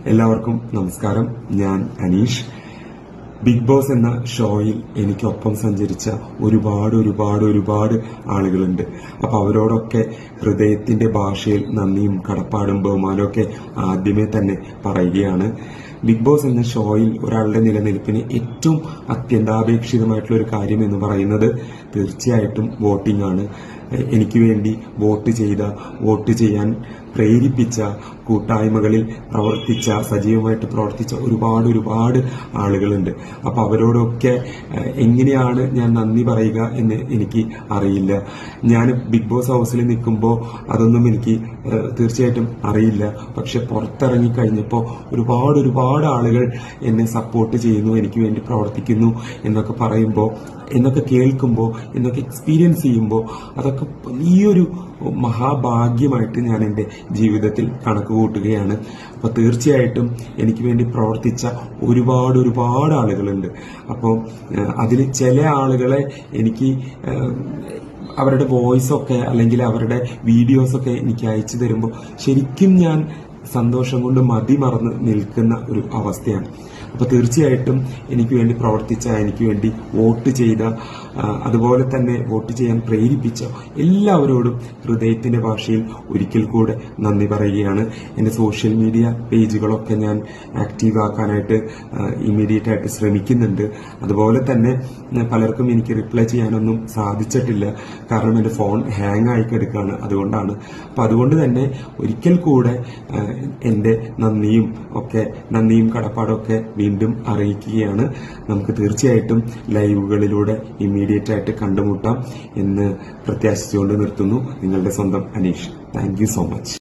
എല്ലാവർക്കും നമസ്കാരം. ഞാൻ അനീഷ്. ബിഗ് ബോസ് എന്ന ഷോയിൽ എനിക്കൊപ്പം സഞ്ചരിച്ച ഒരുപാട് ആളുകളുണ്ട്. അപ്പൊ അവരോടൊക്കെ ഹൃദയത്തിന്റെ ഭാഷയിൽ നന്ദിയും കടപ്പാടും ബഹുമാനമൊക്കെ ആദ്യമേ തന്നെ പറയുകയാണ്. ബിഗ് ബോസ് എന്ന ഷോയിൽ ഒരാളുടെ നിലനിൽപ്പിന് ഏറ്റവും അത്യന്താപേക്ഷിതമായിട്ടുള്ള ഒരു കാര്യം എന്ന് പറയുന്നത് തീർച്ചയായിട്ടും വോട്ടിംഗ് ആണ്. എനിക്ക് വേണ്ടി വോട്ട് ചെയ്യാൻ പ്രേരിപ്പിച്ച, കൂട്ടായ്മകളിൽ സജീവമായിട്ട് പ്രവർത്തിച്ച ഒരുപാട് ആളുകളുണ്ട്. അപ്പൊ അവരോടൊക്കെ എങ്ങനെയാണ് ഞാൻ നന്ദി പറയുക എന്ന് എനിക്ക് അറിയില്ല. ഞാൻ ബിഗ് ബോസ് ഹൗസിൽ നിൽക്കുമ്പോൾ അതൊന്നും എനിക്ക് തീർച്ചയായിട്ടും അറിയില്ല. പക്ഷെ പുറത്തിറങ്ങി കഴിഞ്ഞപ്പോൾ ഒരുപാട് ആളുകൾ എന്നെ സപ്പോർട്ട് ചെയ്യുന്നു, എനിക്ക് വേണ്ടി പ്രവർത്തിക്കുന്നു എന്നൊക്കെ പറയുമ്പോൾ, എന്നൊക്കെ കേൾക്കുമ്പോൾ, എന്നൊക്കെ എക്സ്പീരിയൻസ് ചെയ്യുമ്പോൾ അതൊക്കെ വലിയൊരു മഹാഭാഗ്യമായിട്ട് ഞാൻ എൻ്റെ ജീവിതത്തിൽ കണക്ക് കൂട്ടുകയാണ്. അപ്പൊ തീർച്ചയായിട്ടും എനിക്ക് വേണ്ടി പ്രവർത്തിച്ച ഒരുപാട് ആളുകളുണ്ട്. അപ്പോൾ അതിൽ ചില ആളുകളെ എനിക്ക് അവരുടെ വോയിസൊക്കെ അല്ലെങ്കിൽ അവരുടെ വീഡിയോസൊക്കെ എനിക്ക് അയച്ചു തരുമ്പോൾ ശരിക്കും ഞാൻ സന്തോഷം കൊണ്ട് മതിമറന്ന് നിൽക്കുന്ന ഒരു അവസ്ഥയാണ്. അപ്പൊ തീർച്ചയായിട്ടും എനിക്ക് വേണ്ടി പ്രവർത്തിച്ച, എനിക്ക് വേണ്ടി വോട്ട് ചെയ്ത, അതുപോലെ തന്നെ വോട്ട് ചെയ്യാൻ പ്രേരിപ്പിച്ച എല്ലാവരോടും ഹൃദയത്തിന്റെ ഭാഷയിൽ ഒരിക്കൽ കൂടെ നന്ദി പറയുകയാണ്. എന്റെ സോഷ്യൽ മീഡിയ പേജുകളൊക്കെ ഞാൻ ആക്റ്റീവ് ആക്കാനായിട്ട് ഇമ്മീഡിയറ്റ് ആയിട്ട് ശ്രമിക്കുന്നുണ്ട്. അതുപോലെ തന്നെ പലർക്കും എനിക്ക് റിപ്ലൈ ചെയ്യാനൊന്നും സാധിച്ചിട്ടില്ല. കാരണം എന്റെ ഫോൺ ഹാങ് ആയി കിടക്കുകയാണ്. അതുകൊണ്ട് തന്നെ ഒരിക്കൽ കൂടെ എന്റെ നന്ദിയും കടപ്പാടൊക്കെ വീണ്ടും അറിയിക്കുകയാണ്. നമുക്ക് തീർച്ചയായിട്ടും ലൈവുകളിലൂടെ ഇമ്മീഡിയറ്റ് ആയിട്ട് കണ്ടുമുട്ടാം എന്ന് പ്രത്യാശിച്ചുകൊണ്ട് നിർത്തുന്നു. നിങ്ങളുടെ സ്വന്തം Aneesh. Thank you so much.